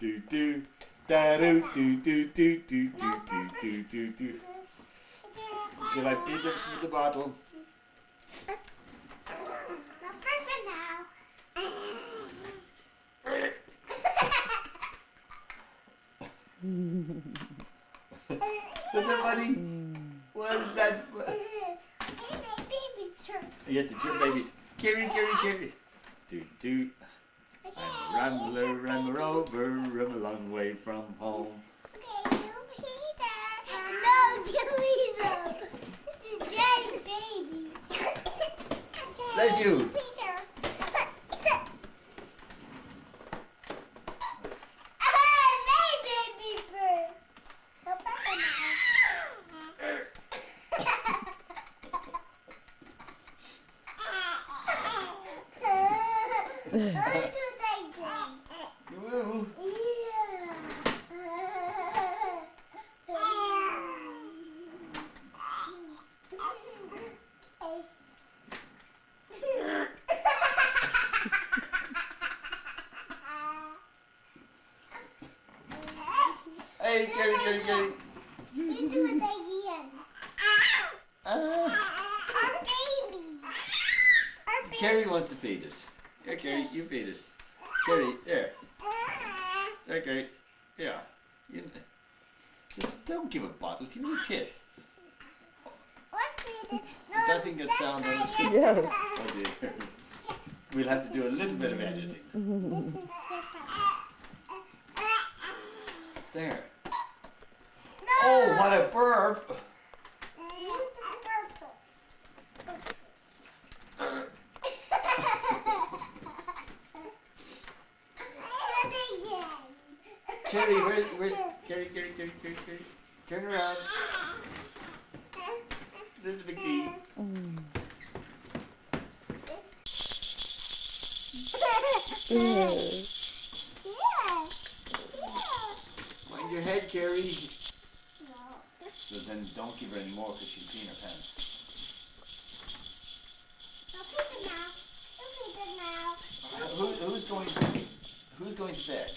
do do. Da do do do do do do do do do. Did I beat it with the bottle? No person now. What's that, buddy? What is that? Hey, my baby turn. Yes, it's your babies. Carry, carry, carry. Do do. I'm a rambler, rambler over, I'm a long way from home. Okay, you Peter. No, you Peter. This is Daddy's baby. Bless you. Peter. My baby bird. No person now. Let's do that again. Woo. Hey, carry, carry, carry. You do it again. Our baby. Our baby. Carrie wants to feed us. Here, Carrie, you feed us. Carrie, there. There, Carrie. Yeah. You, just don't give a bottle, give me a tit. What's feeding? Does that thing get sound on the screen? Yes. Oh dear. We'll have to do a little bit of editing. This is super. There. No. Oh, what a burp! Carrie, where's Carrie, Carrie, Carrie, Carrie, Carrie? Turn around. This is a big T. Mind your head, Carrie. So then don't give her any more because she'll clean her pants. Who's going to bed?